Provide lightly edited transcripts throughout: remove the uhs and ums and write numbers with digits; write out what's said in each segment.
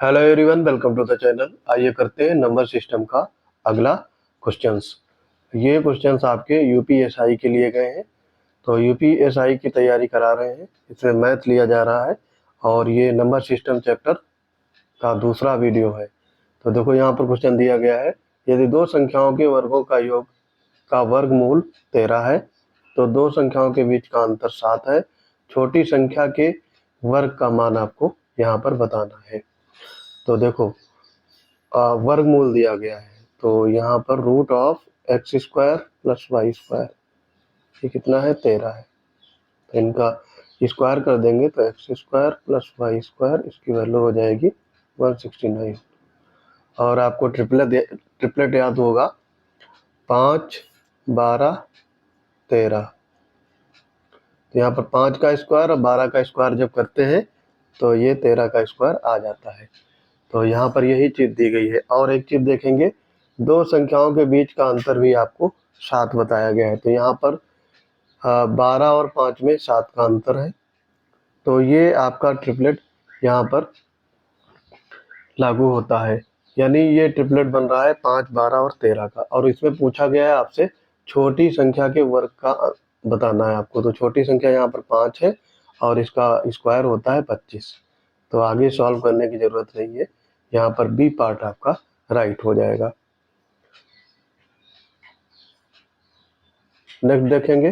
Hello everyone, welcome to the channel. आइए करते हैं नंबर सिस्टम का अगला क्वेश्चंस। ये क्वेश्चंस आपके यूपीएसआई के लिए गए हैं, तो यूपीएसआई की तैयारी करा रहे हैं। इसमें मैथ लिया जा रहा है और ये नंबर सिस्टम चैप्टर का दूसरा वीडियो है। तो देखो यहाँ पर क्वेश्चन दिया गया है, यदि दो संख्याओं के वर्गों का योग का वर्गमूल 13 है तो दो संख्याओं के बीच का अंतर 7 है। छोटी संख्या के वर्ग का मान आपको यहाँ पर बताना है। तो देखो वर्गमूल दिया गया है, तो यहाँ पर root of x square plus y square, ये कितना है 13 है। तो इनका स्क्वायर कर देंगे तो x square plus y square, इसकी वैल्यू हो जाएगी 169। और आपको ट्रिपलेट याद होगा, 5 12 13। तो यहाँ पर 5 का स्क्वायर और 12 का स्क्वायर जब करते हैं तो ये 13 का स्क्वायर आ जाता है। तो यहाँ पर यही चीज दी गई है। और एक चीज देखेंगे, दो संख्याओं के बीच का अंतर भी आपको 7 बताया गया है। तो यहाँ पर 12 और 5 में 7 का अंतर है, तो ये आपका ट्रिपलेट यहाँ पर लागू होता है। यानी ये ट्रिपलेट बन रहा है 5 12 और 13 का। और इसमें पूछा गया है आपसे छोटी संख्या के वर्ग का बताना है आपको। तो छोटी संख्या यहाँ पर 5 है और इसका स्क्वायर होता है 25। तो आगे सॉल्व करने की जरूरत नहीं है, यहाँ पर बी पार्ट आपका राइट हो जाएगा। नेक्स्ट देखेंगे,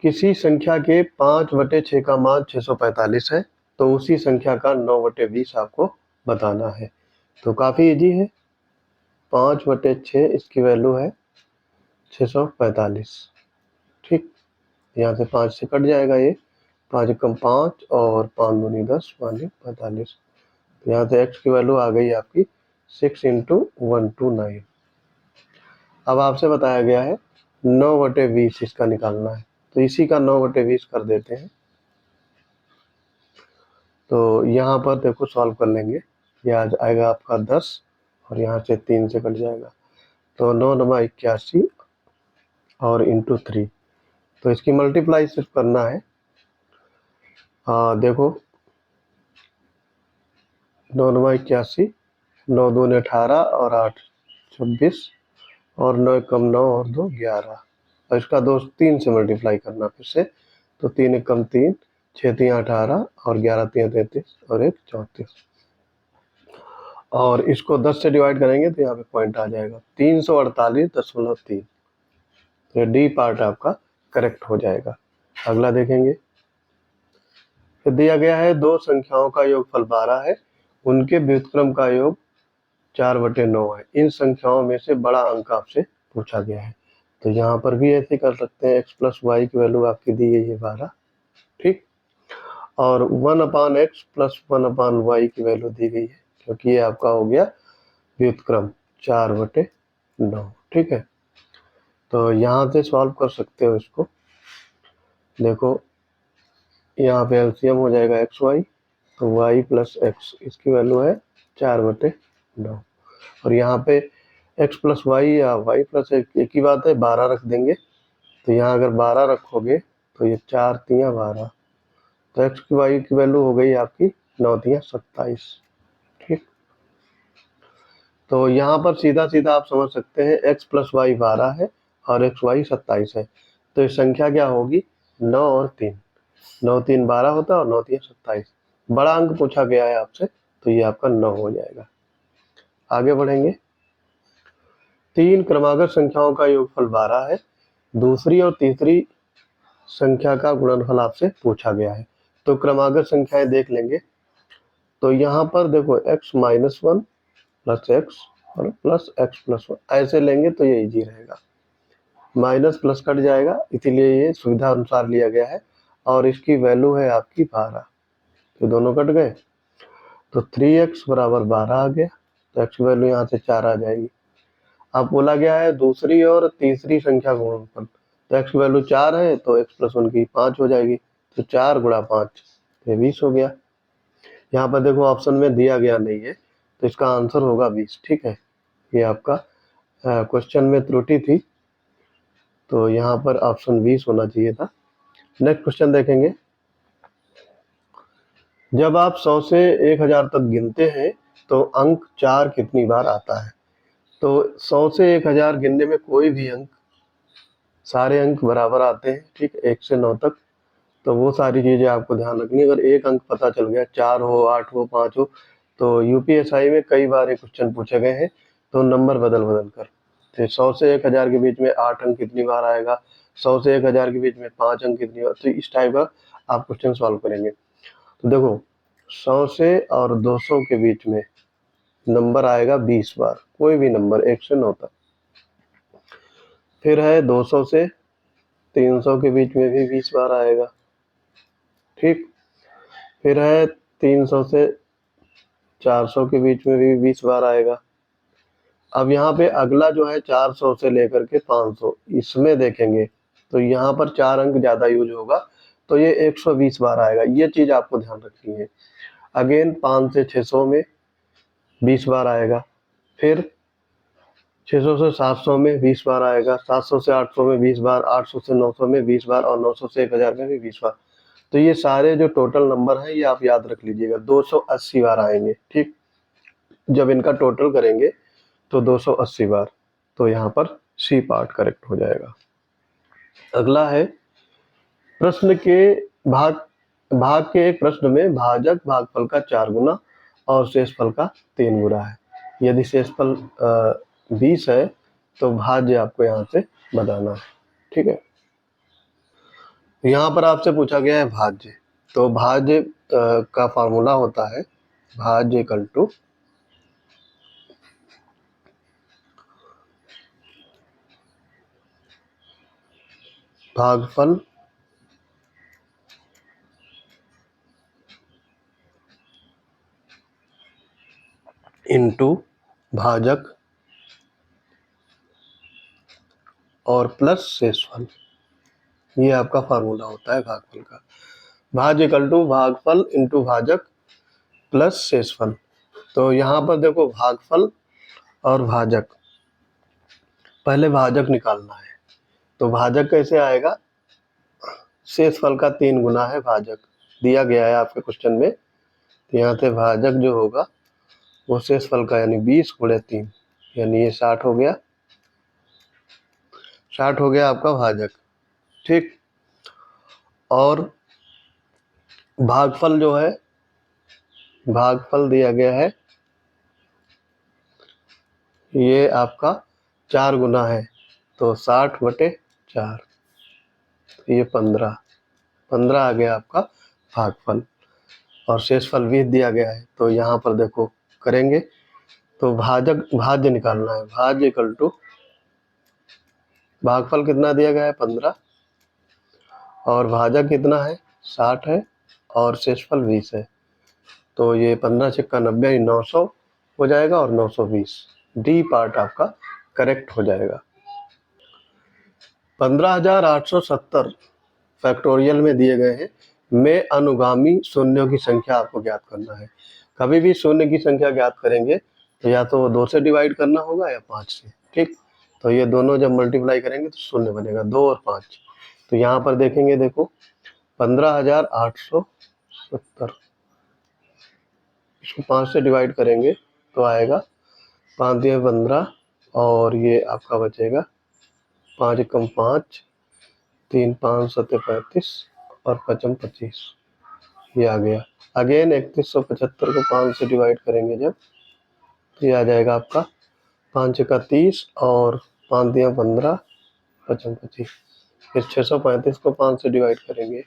किसी संख्या के 5/6 का मान 645 है तो उसी संख्या का 9/20 आपको बताना है। तो काफी इजी है। 5/6 इसकी वैल्यू है 645। ठीक, यहाँ से 5 से कट जाएगा, ये 5 कम 5 और 5 दूनी 10 5 45। तो यहाँ से x की वैल्यू आ गई आपकी 6 × 129। अब आपसे बताया गया है 9/20 इसका निकालना है, तो इसी का 9/20 कर देते हैं। तो यहाँ पर देखो सॉल्व कर लेंगे, ये आ जाएगा आपका 10 और यहाँ से 3 से कट जाएगा। तो 9 9 81 और इंटू 3। तो इसकी मल्टीप्लाई सिर्फ करना है। देखो 9 9 81, 9 2 18 और 8 26 और 9 कम 9 और 2 11। और इसका 2 3 से मल्टीप्लाई करना फिर से। तो 3 कम 3, 6 3 18 और 11 3 33 और 1 34। और इसको 10 से डिवाइड करेंगे तो यहाँ पे पॉइंट आ जाएगा 348.3। तो डी पार्ट आपका करेक्ट हो जाएगा। अगला देखेंगे, फिर दिया गया है दो संख्याओं का योगफल 12 है, उनके व्युत्क्रम का योग 4/9 है। इन संख्याओं में से बड़ा अंक आपसे पूछा गया है। तो यहाँ पर भी ऐसे कर सकते हैं, x प्लस वाई की वैल्यु आपकी दी गई है 12। ठीक, और 1/x प्लस 1/y की वैल्यू दी गई है, क्योंकि ये आपका हो गया व्युत्क्रम 4/9। ठीक है, तो यहाँ से सॉल्व कर सकते हो इसको। देखो यहाँ पे एलसीएम हो जाएगा एक्स वाई, तो y प्लस एक्स, इसकी वैल्यू है 4/9। और यहाँ पे x प्लस वाई या y प्लस एक ही बात है, 12 रख देंगे। तो यहाँ अगर 12 रखोगे तो ये 4 3 12, तो x की y की वैल्यू हो गई आपकी 9 3 27। ठीक, तो यहाँ पर सीधा सीधा आप समझ सकते हैं x प्लस वाई 12 है और एक्स वाई 27 है। तो ये संख्या क्या होगी, 9 और 3। 9 3 12 होता है और 9 3 27। बड़ा अंक पूछा गया है आपसे, तो ये आपका 9 हो जाएगा। आगे बढ़ेंगे, तीन क्रमागत संख्याओं का योगफल 12 है, दूसरी और तीसरी संख्या का गुणनफल आपसे पूछा गया है। तो क्रमागत संख्याएं देख लेंगे। तो यहाँ पर देखो x माइनस 1 प्लस एक्स और प्लस एक्स प्लस 1 ऐसे लेंगे तो ये इजी रहेगा। माइनस प्लस कट जाएगा, इसीलिए ये सुविधा अनुसार लिया गया है। और इसकी वैल्यू है आपकी 12, तो दोनों कट गए। तो 3x बराबर 12 आ गया, तो x की वैल्यू यहाँ से 4 आ जाएगी। अब बोला गया है दूसरी और तीसरी संख्या का गुणनफल, तो x की वैल्यू 4 है तो x प्लस 1 की 5 हो जाएगी। तो 4 गुणा 5, ये 20 हो गया। यहाँ पर देखो ऑप्शन में दिया गया नहीं है, तो इसका आंसर होगा 20। ठीक है, ये आपका क्वेश्चन में त्रुटि थी, तो यहाँ पर ऑप्शन 20 होना चाहिए था। नेक्स्ट क्वेश्चन देखेंगे, जब आप 100 से 1000 तक गिनते हैं तो अंक 4 कितनी बार आता है? तो 100 से 1000 गिनने में कोई भी अंक, सारे अंक बराबर आते हैं, ठीक, 1 से 9 तक। तो वो सारी चीज़ें आपको ध्यान रखनी है। अगर एक अंक पता चल गया, 4 हो, 8 हो, 5 हो, तो यूपीएसआई में कई बार ये क्वेश्चन पूछे गए हैं, तो नंबर बदल बदल कर, तो 100 से 1000 के बीच में 8 अंक कितनी बार आएगा, 100 से 1000 के बीच में 5 अंक कितनी बार, तो इस टाइप का आप क्वेश्चन सॉल्व करेंगे। तो देखो, 100 से और 200 के बीच में नंबर आएगा 20 बार, कोई भी नंबर 1 से 9 तक। फिर है 200 से 300 के बीच में भी 20 बार आएगा, ठीक। फिर है 300 से 400 के बीच में भी 20 बार आएगा। अब यहाँ पे अगला जो है 400 से लेकर के 500, इसमें देखेंगे तो यहाँ पर 4 अंक ज़्यादा यूज होगा, तो ये 120 बार आएगा। ये चीज़ आपको ध्यान रखनी है। अगेन 5 से 600 में 20 बार आएगा। फिर 600 से 700 में 20 बार आएगा, 700 से 800 में 20 बार, 800 से 900 में 20 बार, और 900 से 1000 में भी 20 बार। तो ये सारे जो टोटल नंबर हैं ये आप याद रख लीजिएगा, 280 बार आएंगे, ठीक। जब इनका टोटल करेंगे तो 280 बार, तो यहाँ पर सी पार्ट करेक्ट हो जाएगा। अगला है प्रश्न के भाग भाग के एक प्रश्न में भाजक भागफल का 4 गुना और शेषफल का 3 गुना है। यदि शेषफल 20 है तो भाज्य आपको यहाँ से बताना है, ठीक है। यहाँ पर आपसे पूछा गया है भाज्य, तो भाज्य का फार्मूला होता है भाज्य इक्वल टू भागफल इनटू भाजक और प्लस शेषफल। ये आपका फार्मूला होता है भागफल का। भाज्य इक्वल टू भागफल इनटू भाजक प्लस शेषफल। तो यहाँ पर देखो भागफल और भाजक, पहले भाजक निकालना है। तो भाजक कैसे आएगा, शेषफल का 3 गुना है भाजक, दिया गया है आपके क्वेश्चन में। तो यहाँ से भाजक जो होगा वो शेषफल का यानी 20 गुणे 3, यानी ये 60 हो गया, 60 हो गया आपका भाजक, ठीक। और भागफल जो है, भागफल दिया गया है ये आपका 4 गुना है, तो 60/4, ये 15 आ गया आपका भागफल। और शेषफल 20 दिया गया है, तो यहाँ पर देखो करेंगे तो भाज्य निकालना है। भाज्य इक्वल टू भागफल कितना दिया गया है 15, और भाजक कितना है 60 है, और शेषफल 20 है। तो ये 15 छक्का 90, 900 हो जाएगा, और 920, डी पार्ट आपका करेक्ट हो जाएगा। 15,870 फैक्टोरियल में दिए गए हैं, में अनुगामी शून्यों की संख्या आपको ज्ञात करना है। कभी भी शून्य की संख्या ज्ञात करेंगे तो या तो 2 से डिवाइड करना होगा या 5 से, ठीक। तो ये दोनों जब मल्टीप्लाई करेंगे तो शून्य बनेगा, 2 और 5। तो यहाँ पर देखेंगे, देखो 15,870, इसको 5 से डिवाइड करेंगे तो आएगा 5 दिए 15, और ये आपका बचेगा 5 एकम 5, 3 5 7 35, और 55 25, ये आ गया। अगेन 3175 को 5 से डिवाइड करेंगे जब, तो ये आ जाएगा आपका 5 का 30, और 5 दिया 15, 55 25। फिर 635 को 5 से डिवाइड करेंगे।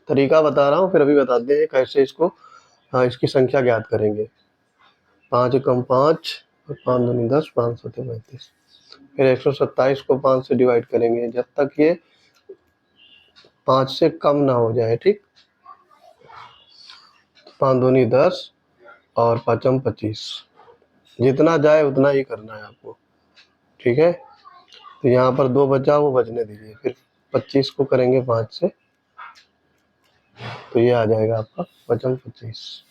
तरीका बता रहा हूँ, फिर अभी बताते हैं कैसे इसको, हाँ, इसकी संख्या ज्ञात करेंगे। 5 एकम 5, और 5 दूनी 10, 5 सत्ते 35। फिर 127 को 5 से डिवाइड करेंगे जब तक ये 5 से कम ना हो जाए, ठीक। 5 दूनी 10, और 55 25, जितना जाए उतना ही करना है आपको, ठीक है। तो यहाँ पर 2 बचा, वो बचने दीजिए। फिर 25 को करेंगे 5 से, तो ये आ जाएगा आपका 55 25,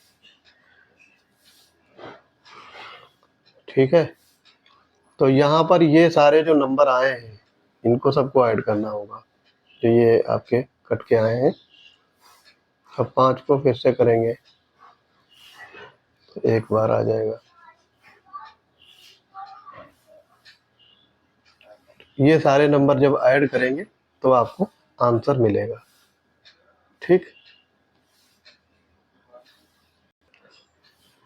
ठीक है। तो यहाँ पर ये सारे जो नंबर आए हैं इनको सबको ऐड करना होगा, जो ये आपके कट के आए हैं। अब 5 को फिर से करेंगे तो एक बार आ जाएगा। ये सारे नंबर जब ऐड करेंगे तो आपको आंसर मिलेगा। ठीक,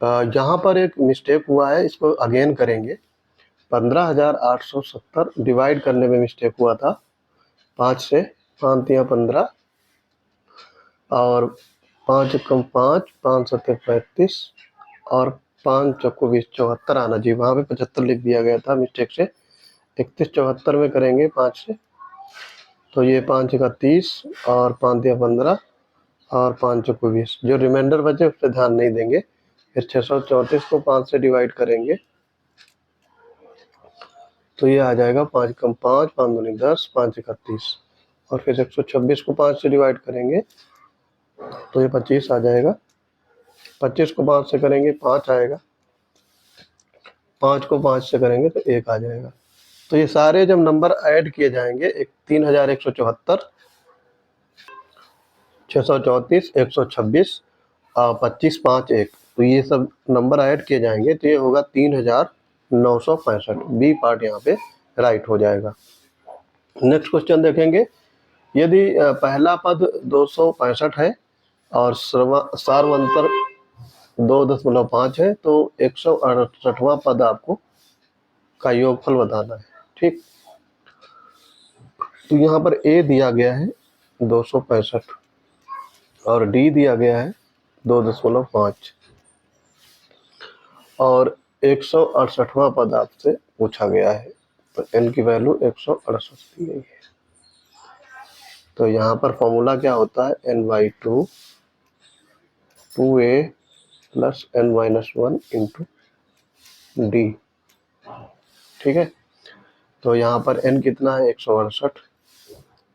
यहाँ पर एक मिस्टेक हुआ है, इसको अगेन करेंगे। 15,870 डिवाइड करने में मिस्टेक हुआ था। 5 से 5 या 15 और 5 कम 5, 5 सत्ते 35 और 5 चौको 20, 74 आना चाहिए। वहाँ पे 75 लिख दिया गया था मिस्टेक से। 31 74 में करेंगे 5 से, तो ये 5 का 30 और 5 या 15 और 5 चौको 20। जो रिमाइंडर बचे उस पर ध्यान नहीं देंगे। फिर 634 को 5 से डिवाइड करेंगे तो ये आ जाएगा 5 कम 5, 5 दूनी 10, 5 31। और फिर 126 को 5 से डिवाइड करेंगे तो ये 25 आ जाएगा। 25 को 5 से करेंगे 5 आएगा। 5 को 5 से करेंगे तो 1 आ जाएगा। तो ये सारे जब नंबर ऐड किए जाएंगे 3174, 634, 126 और 25, 5, 1, तो ये सब नंबर ऐड किए जाएंगे तो ये होगा 3965। बी पार्ट यहाँ पे राइट हो जाएगा। नेक्स्ट क्वेश्चन देखेंगे। यदि पहला पद 265 है और सार्वंतर 2.5 है तो 168वां पद आपको का योगफल बताना है। ठीक, तो यहाँ पर ए दिया गया है 265 और डी दिया गया है 2.5 और 168वां पद आपसे पूछा गया है। तो एन की वैल्यू 168 दी गई है। तो यहाँ पर फॉर्मूला क्या होता है, n/2 2a plus n-1 into D. ठीक है, तो यहाँ पर n कितना है 168,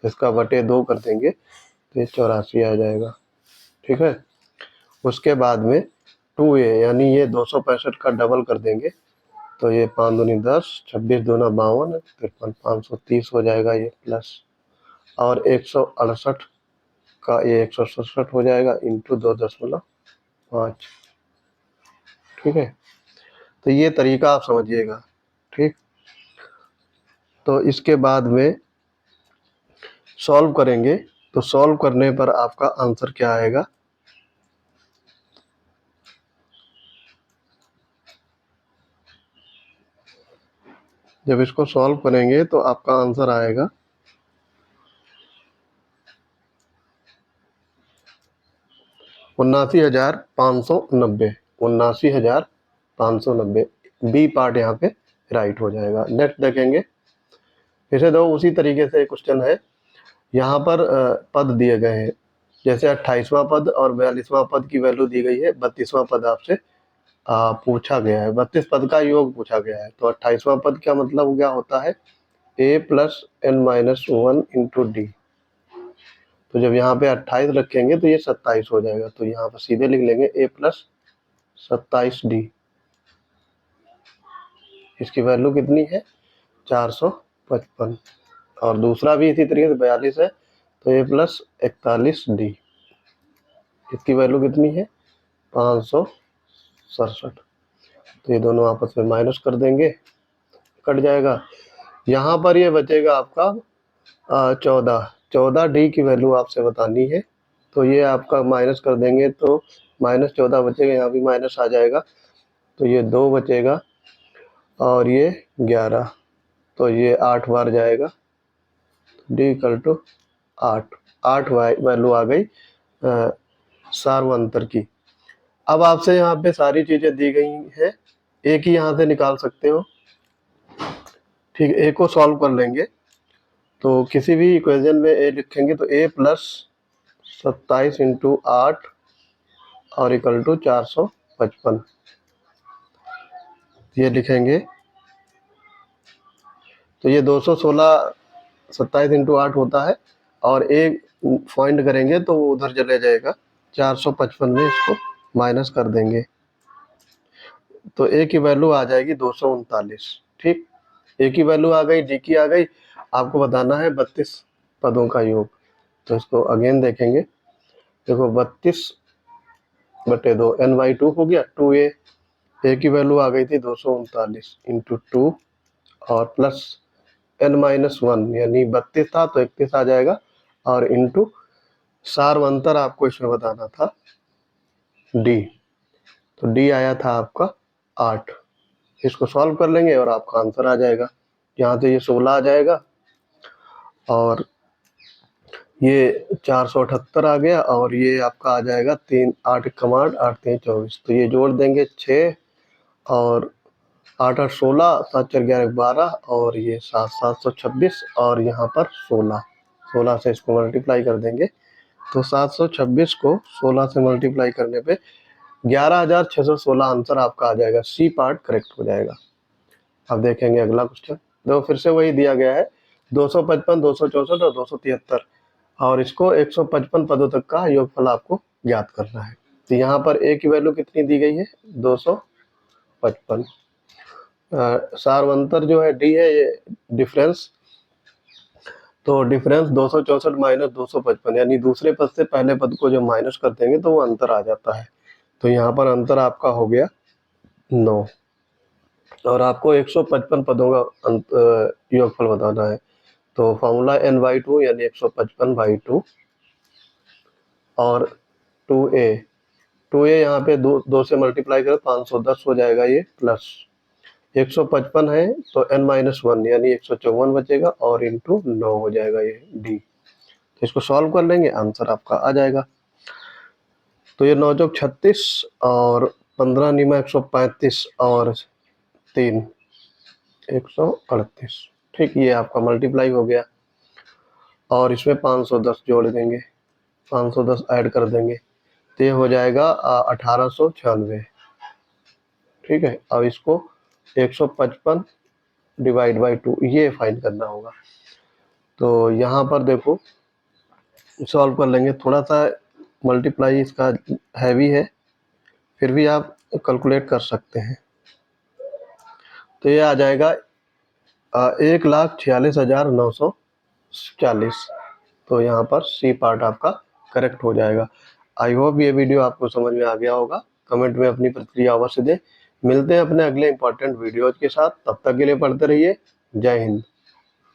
इसका बटे 2 कर देंगे तो ये 84 आ जाएगा। ठीक है, उसके बाद में 2a यानी ये 265 का डबल कर देंगे तो ये 5 दूनी 10, 26 दूना 52, 53, 530 हो जाएगा ये प्लस, और 168 का ये 167 हो जाएगा इंटू 2.5। ठीक है, तो ये तरीका आप समझिएगा। ठीक, तो इसके बाद में सॉल्व करेंगे तो सॉल्व करने पर आपका आंसर क्या आएगा, जब इसको सॉल्व करेंगे तो आपका आंसर आएगा 79,590। 79,590 बी पार्ट यहाँ पे राइट हो जाएगा। नेक्स्ट देखेंगे। इसे दो उसी तरीके से क्वेश्चन है। यहाँ पर पद दिए गए हैं, जैसे 28वां पद और 42वां पद की वैल्यू दी गई है। 32वां पद आपसे पूछा गया है, 32 पद का योग पूछा गया है। तो 28वां पद क्या मतलब क्या होता है, a plus n-1 into D. तो जब यहाँ पे 28 रखेंगे तो ये 27 हो जाएगा। तो यहाँ पर सीधे लिख लेंगे a प्लस 27d। इसकी वैल्यू कितनी है 455। और दूसरा भी इसी तरीके से 42 है तो a प्लस 41d। इसकी वैल्यू कितनी है 567। तो ये दोनों आपस में माइनस कर देंगे, कट जाएगा। यहाँ पर ये बचेगा आपका 14 डी की वैल्यू आपसे बतानी है। तो ये आपका माइनस कर देंगे तो -14 बचेगा, यहाँ भी माइनस आ जाएगा तो ये 2 बचेगा और ये 11, तो ये 8 बार जाएगा। डी इक्वल टू 8 वैल्यू आ गई सार्वंतर की। अब आपसे यहाँ पे सारी चीजें दी गई हैं, एक ही यहाँ से निकाल सकते हो। ठीक, ए को सॉल्व कर लेंगे तो किसी भी इक्वेशन में ए लिखेंगे तो a प्लस 27 इंटू 8 और इक्वल टू 455 ये लिखेंगे। तो ये 216 27 इंटू 8 होता है और a फाइंड करेंगे तो वो उधर चले जाएगा। 455 में इसको माइनस कर देंगे तो a की वैल्यू आ जाएगी 239। ठीक, a की वैल्यू आ गई, d की आ गई। आपको बताना है 32 पदों का योग। तो इसको अगेन देखेंगे। देखो 32/2 n/2 हो गया। 2a की वैल्यू आ गई थी 239 इंटू 2 और प्लस n-1 यानी 32 था तो 31 आ जाएगा और इंटू सार्वंतर आपको इसमें बताना था d, तो d आया था आपका 8। इसको सॉल्व कर लेंगे और आपका आंसर आ जाएगा। यहाँ से ये 16 आ जाएगा और ये 478 आ गया और ये आपका आ जाएगा 3 8 कमांड 8 3 24, तो ये जोड़ देंगे 6 और 8 8 16 7 4 11 12 और ये 7 726 और यहाँ पर 16 से इसको मल्टीप्लाई कर देंगे तो 726 को 16 से मल्टीप्लाई करने पे 11,616 आंसर आपका आ जाएगा। सी पार्ट करेक्ट हो जाएगा। अब देखेंगे अगला क्वेश्चन। देखो फिर से वही दिया गया है 255 264 और 273 और इसको 155 पदों तक का योगफल आपको ज्ञात करना है। तो यहाँ पर a की वैल्यू कितनी दी गई है 255। सार्वंतर जो है d है, ये डिफरेंस, तो डिफरेंस 264 माइनस 255 यानी दूसरे पद से पहले पद को जो माइनस कर देंगे तो वो अंतर आ जाता है। तो यहाँ पर अंतर आपका हो गया 9 और आपको 155 पदों का योगफल बताना है। तो फॉर्मूला n/2 यानी 155/2 और 2a यहाँ पे दो से मल्टीप्लाई करो 510 हो जाएगा ये, प्लस 155 है तो n-1 यानी 154 बचेगा और इंटू 9 हो जाएगा ये d। तो इसको सॉल्व कर लेंगे आंसर आपका आ जाएगा। तो ये 9 चौक 36 और 15 निमा 135 और 3 138। ठीक, ये आपका मल्टीप्लाई हो गया और इसमें 510 जोड़ देंगे, 510 ऐड कर देंगे तो ये हो जाएगा 1896। ठीक है, अब इसको 155 डिवाइड बाई 2 ये फाइंड करना होगा। तो यहाँ पर देखो सॉल्व कर लेंगे, थोड़ा सा मल्टीप्लाई इसका हैवी है फिर भी आप कैलकुलेट कर सकते हैं। तो ये आ जाएगा 1,46,940। तो यहाँ पर सी पार्ट आपका करेक्ट हो जाएगा। आई होप ये वीडियो आपको समझ में आ गया होगा। कमेंट में अपनी प्रतिक्रिया अवश्य दें। मिलते हैं अपने अगले इंपॉर्टेंट वीडियोज के साथ, तब तक के लिए पढ़ते रहिए। जय हिंद।